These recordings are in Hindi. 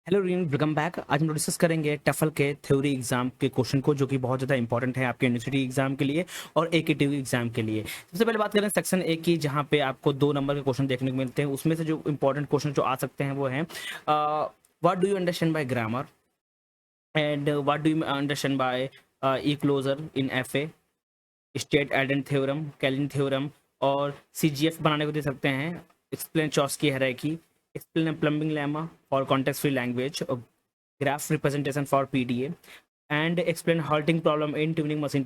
Hello reign, welcome back. आज हम डिस्कस करेंगे टफल के थ्योरी एग्जाम के क्वेश्चन को, जो कि बहुत ज़्यादा इंपॉर्टेंट है आपके यूनिवर्सिटी एग्जाम के लिए और एकेटीवी एग्जाम के लिए। सबसे पहले बात करें सेक्शन ए की, जहाँ पे आपको 2 नंबर के क्वेश्चन देखने को मिलते हैं। उसमें से जो इंपॉर्टेंट क्वेश्चन जो आ सकते हैं वो हैं, what do you understand by grammar, and what do you understand by e closure in F A, state Arden's theorem, Kleene's theorem, और सीजीएफ बनाने को दे सकते हैं। Explain Chomsky hierarchy, explain a plumbing lemma for context free language, a graph representation for PDA, and explain halting problem in tuning machine।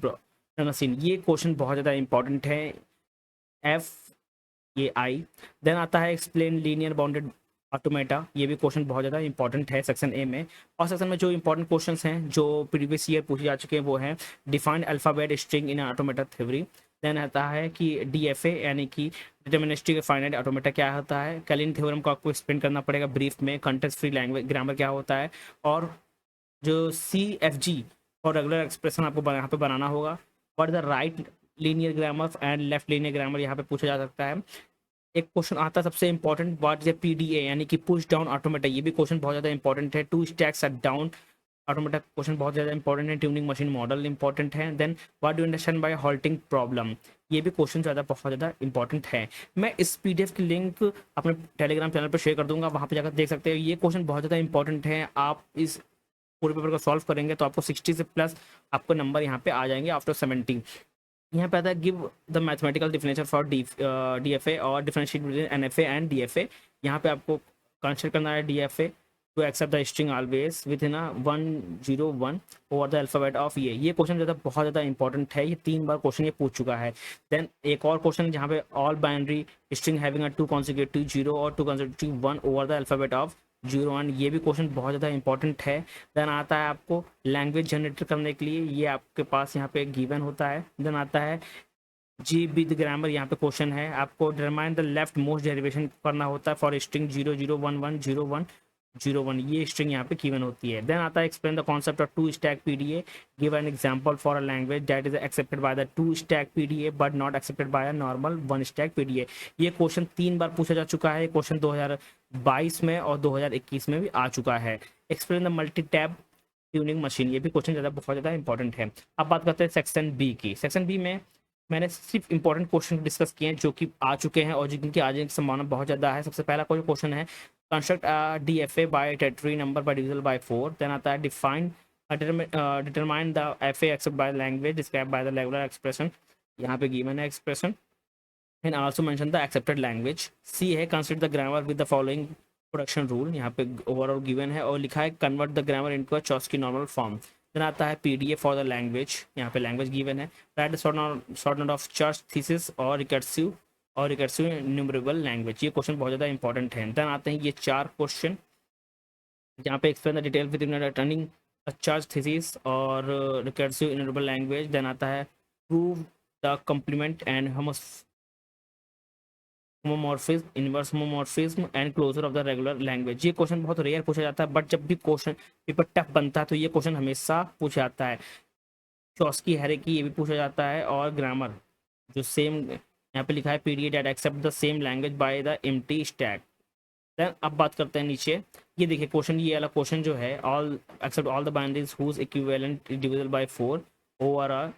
ये क्वेश्चन बहुत ज़्यादा इंपॉर्टेंट है। एफ, ये आई। देन आता है एक्सप्लेन लीनियर बाउंडेड ऑटोमेटा। ये भी क्वेश्चन बहुत ज़्यादा इंपॉर्टेंट है सेक्शन ए में। और सेक्शन में जो इंपॉर्टेंट क्वेश्चंस हैं जो प्रीवियस ईयर पूछे जा चुके हैं वो हैं, defined alphabet string in automata theory. Then आता है कि डीएफए यानी कि डिटर्मिनिस्टिक फाइनाइट ऑटोमेटा क्या होता है। कैलिन थ्योरम को आपको एक्सप्लेन करना पड़ेगा ब्रीफ में। कॉन्टेक्स्ट फ्री लैंग्वेज ग्रामर क्या होता है, और जो सी एफ जी और रेगुलर एक्सप्रेशन आपको यहाँ पे बनाना होगा। What the right linear grammar and left linear grammar यहाँ पे पूछा जा सकता है। एक क्वेश्चन आता है सबसे इंपॉर्टेंट, व्हाट इज पीडीए यानी कि पुश डाउन ऑटोमेटा। ये भी क्वेश्चन बहुत ज़्यादा इंपॉर्टेंट है। Two stack pushdown automata question बहुत ज़्यादा इंपॉर्टेंट है। ट्यूनिंग मशीन मॉडल इंपॉर्टेंट है। Then what do understand by halting problem, ये भी क्वेश्चन ज़्यादा बहुत ज़्यादा इंपॉर्टेंट है। मैं इस पीडीएफ की लिंक अपने टेलीग्राम चैनल पर शेयर कर दूंगा, वहाँ पे जाकर देख सकते हैं। ये क्वेश्चन बहुत ज़्यादा इंपॉर्टेंट है। आप इस पूरे पेपर को सॉल्व करेंगे तो आपको 60 से प्लस आपको नंबर यहाँ पे आ जाएंगे आफ्टर 70। यहाँ पे आता है give the mathematical definition for DFA और differentiate between NFA and DFA. यहाँ पे आपको कंसिडर करना है DFA to accept the string always within 101 over the alphabet of ये क्वेश्चन ज़्यादा बहुत ज़्यादा इंपॉर्टेंट है। ये 3 बार क्वेश्चन ये पूछ चुका है। देन एक और क्वेश्चन जहाँ पे all binary string having a 2 consecutive 0 और 2 consecutive 1 over the alphabet of 01, ये भी क्वेश्चन बहुत ज़्यादा इंपॉर्टेंट है। देन आता है आपको लैंग्वेज जनरेटर करने के लिए, ये आपके पास यहाँ पे गिवन होता है। देन आता है जी विद ग्रामर, यहाँ पे क्वेश्चन है आपको determine the left most derivation करना होता है फॉर स्ट्रिंग 00110101, ये स्ट्रिंग यहाँ पे गिवन होती है। देन आता है explain the concept of two stack PDA, give an example for a language that is accepted by the two stack PDA but not accepted by a normal 1 stack PDA. ये क्वेश्चन 3 बार पूछा जा चुका है। क्वेश्चन 2022 में और 2021 में भी आ चुका है। Explain the multi tab tuning machine, ये भी क्वेश्चन ज़्यादा बहुत ज़्यादा इंपॉर्टेंट है। अब बात करते हैं सेक्शन बी की। सेक्शन बी में मैंने सिर्फ इंपॉर्टेंट क्वेश्चन डिस्कस किए हैं जो कि आ चुके हैं और जिनकी आने की संभावना बहुत ज़्यादा है। सबसे पहला कोई क्वेश्चन है, construct D F A by ternary number by divisible by 4। Then आता है define determine the F A accept by language describe by the regular expression, यहाँ पे गिवन है expression. And also mention the accepted language. C है consider the grammar with the following production rule, यहाँ पे ओवरऑल गिवन है और लिखा है convert the grammar into a Chomsky normal form. Then आता है पीडीएफ फॉर द लैंग्वेज, यहाँ पे लैंग्वेज गिवन है। Right short note of church thesis और रिकर्सिव न्यूमरेबल लैंग्वेज, ये क्वेश्चन बहुत ज़्यादा इंपॉर्टेंट है। देन आते हैं ये 4 क्वेश्चन, जहाँ पे explain the detail with in Turing church thesis और रिकर्सिव न्यूमरेबल लैंग्वेज। देन आता है prove the complement and homomorphism, inverse homomorphism and closure of the regular language. ये क्वेश्चन बहुत रेयर पूछा जाता है, बट जब भी क्वेश्चन पेपर टफ बनता है तो ये क्वेश्चन हमेशा पूछा जाता है। चॉस्की हायरार्की ये भी पूछा जाता है, और ग्रामर जो सेम यहाँ पे लिखा है PDA that accept the same language by the empty stack. Then अब बात करते हैं नीचे। ये देखिए क्वेश्चन, ये वाला क्वेश्चन जो है, all accept all the binaries whose equivalent divisible by 4 over a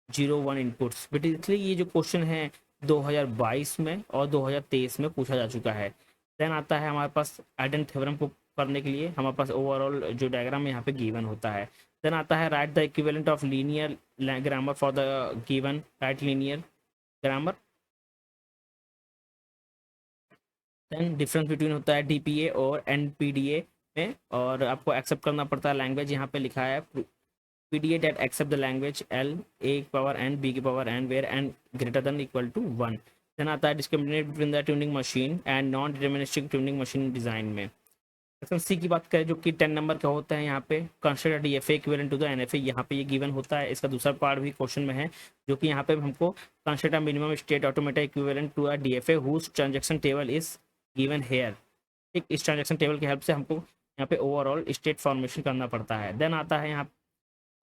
01 inputs. Basically ये जो क्वेश्चन है 2022 में और 2023 में पूछा जा चुका है। देन आता है हमारे पास आइडेंट थ्योरम को करने के लिए हमारे पास ओवरऑल जो डायग्राम यहाँ पे गिवन होता है। देन आता है write the equivalent of linear grammar for the given right linear grammar. Then difference between होता है डीपीए और एनपीडीए में, और आपको एक्सेप्ट करना पड़ता है लैंग्वेज, यहाँ पे लिखा है PDA that accept the language L A की power n B की power n where n greater than equal to 1। Then आता है discriminate between the tuning machine and non deterministic tuning machine design में। सेक्शन सी की बात करें जो कि 10 नंबर का होता है, यहाँ पे consider DFA equivalent to the NFA, यहाँ पे ये गिवन होता है। इसका दूसरा पार्ट भी क्वेश्चन में है, जो कि यहाँ पे हमको consider minimum state automata equivalent to a DFA whose transaction table is given here. ठीक, इस ट्रांजैक्शन टेबल की हेल्प से हमको यहाँ पे ओवरऑल स्टेट फॉर्मेशन करना पड़ता है। देन आता है यहाँ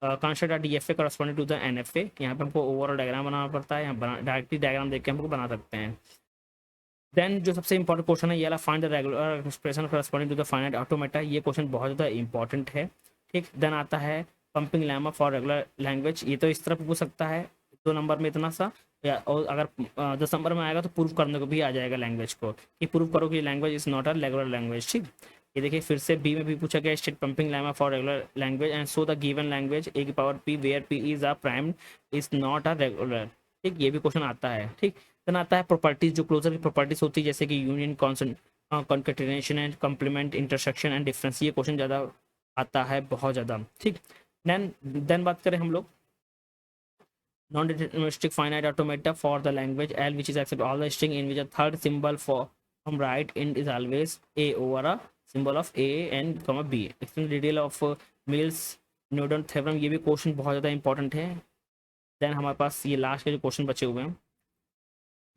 construct DFA corresponding to the NFA, यहाँ पे हमको ओवरऑल डायग्राम बनाना पड़ता है। यहाँ डायरेक्टली डायग्राम देख के हमको बना सकते हैं। देन जो सबसे इंपॉर्टेंट क्वेश्चन है ये वाला, find the regular expression corresponding to the finite automata, ये क्वेश्चन बहुत ज़्यादा इंपॉर्टेंट है। ठीक, देन आता है pumping lemma for regular language, ये तो इस तरह पूछ सकता है 2 नंबर में इतना सा, या और अगर 10 नंबर में आएगा तो प्रूव करने को भी आ जाएगा लैंग्वेज को, कि प्रूव करो कि language is not a regular language. ठीक, ये देखिए फिर से बी में भी पूछा गया, state pumping lemma for regular language and so the given language A की power P where P is a prime is not a regular. ठीक, ये भी क्वेश्चन आता है। ठीक, देन आता है प्रॉपर्टीज, जो क्लोजर की प्रॉपर्टीज होती है जैसे कि union, concatenation and complement, intersection and difference, ये क्वेश्चन ज़्यादा आता है, बहुत ज़्यादा। ठीक, देन बात करें हम लोग non deterministic finite automata for the language L which is accept all the string in which a third symbol for from right in is always a over a symbol of a n comma b, explain detail of Myhill न्यूटन थ्योरम, ये भी क्वेश्चन बहुत ज़्यादा इंपॉर्टेंट है। देन हमारे पास ये लास्ट के जो क्वेश्चन बचे हुए हैं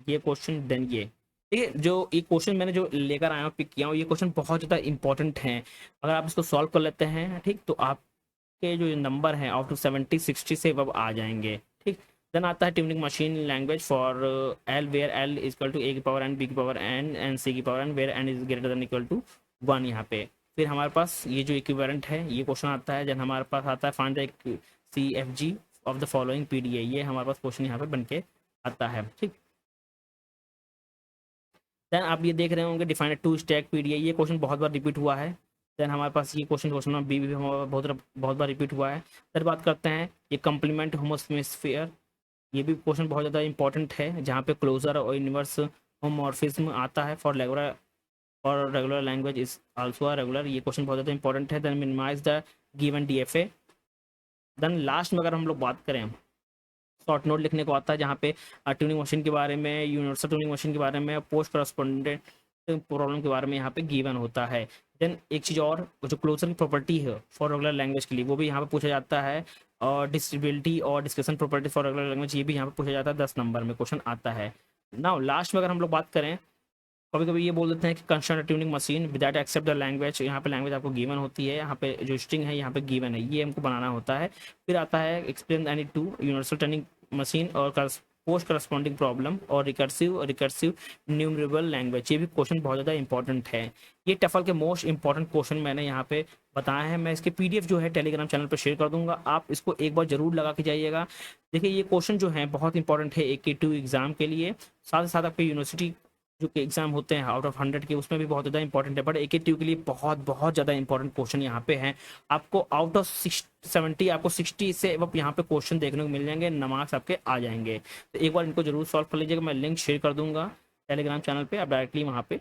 ये क्वेश्चन, देन ये ठीक है, जो ये क्वेश्चन मैंने जो लेकर आया हूँ, पिक किया हूँ, ये क्वेश्चन बहुत ज़्यादा इंपॉर्टेंट हैं। अगर आप इसको सॉल्व कर लेते हैं ठीक, तो आपके जो नंबर हैं आउट ऑफ 70 60 से अब आ जाएंगे। ठीक, देन आता है Turing machine language for L where L is equal to A की पावर एन बी की पावर एन एंड सी की power N where N is greater than equal to 1 यहाँ पे। फिर हमारे पास ये जो इक्विवेलेंट है ये क्वेश्चन आता है, जब हमारे पास आता है find the C F G of the following P D A, ये हमारे पास क्वेश्चन यहाँ पे बन के आता है। ठीक, देन आप ये देख रहे होंगे डिफाइन टू स्टैक पीडीए, ये क्वेश्चन बहुत बार रिपीट हुआ है। देन हमारे पास ये क्वेश्चन नंबर बी भी हमारा बहुत बार रिपीट हुआ है। फिर बात करते हैं ये कंप्लीमेंट होमोस्फीयर, ये भी क्वेश्चन बहुत ज़्यादा इंपॉर्टेंट है, जहाँ पे क्लोजर और यूनिवर्स होमोमॉर्फिज्म आता है for regular language is also a regular, ये क्वेश्चन बहुत ज़्यादा इंपॉर्टेंट है। Then minimise the given DFA. Then last में अगर हम लोग बात करें शॉर्ट नोट लिखने को आता है, जहाँ पे ट्यूनिंग मशीन के बारे में, यूनिवर्सल ट्यूनिंग मशीन के बारे में, पोस्ट करस्पॉन्डेंट प्रॉब्लम के बारे में यहाँ पे गिवन होता है। देन एक चीज़ और, जो क्लोजर की प्रॉपर्टी है फॉर रेगुलर लैंग्वेज के लिए, वो भी यहाँ पे पूछा जाता है, और डिस्ट्रीबिलिटी और discussion property for regular language, ये भी यहाँ पे पूछा जाता है, 10 नंबर में क्वेश्चन आता है। नाउ लास्ट में अगर हम लोग बात करें, कभी कभी ये बोल देते हैं कि construct Turing machine without accept the language, यहाँ पे लैंग्वेज आपको गिवन होती है, यहाँ पे जो स्ट्रिंग है यहाँ पे गिवन है, ये हमको बनाना होता है। फिर आता है explain any two universal tuning machine और पोस्ट करस्पॉन्डिंग प्रॉब्लम और रिकर्सिव न्यूमरेबल लैंग्वेज, ये भी क्वेश्चन बहुत ज़्यादा इंपॉर्टेंट है। ये टफल के मोस्ट इंपॉर्टेंट क्वेश्चन मैंने यहाँ पे बताए हैं। मैं इसके पीडीएफ जो है टेलीग्राम चैनल पर शेयर कर दूंगा, आप इसको एक बार जरूर लगा के जाइएगा। देखिए ये क्वेश्चन जो है बहुत इंपॉर्टेंट है AQ2 एग्जाम के लिए, साथ ही साथ आपके यूनिवर्सिटी जो कि एग्जाम होते हैं आउट ऑफ 100 के, उसमें भी बहुत ज़्यादा इंपॉर्टेंट है। बट AQ2 के लिए बहुत ज़्यादा इंपॉर्टेंट क्वेश्चन यहाँ पे हैं। आपको आउट ऑफ 70 आपको 60 से अब यहाँ पे क्वेश्चन देखने को मिल जाएंगे, मार्क्स आपके आ जाएंगे। तो एक बार इनको जरूर सॉल्व कर लीजिएगा, मैं लिंक शेयर कर दूंगा टेलीग्राम चैनल पे, आप डायरेक्टली वहाँ पे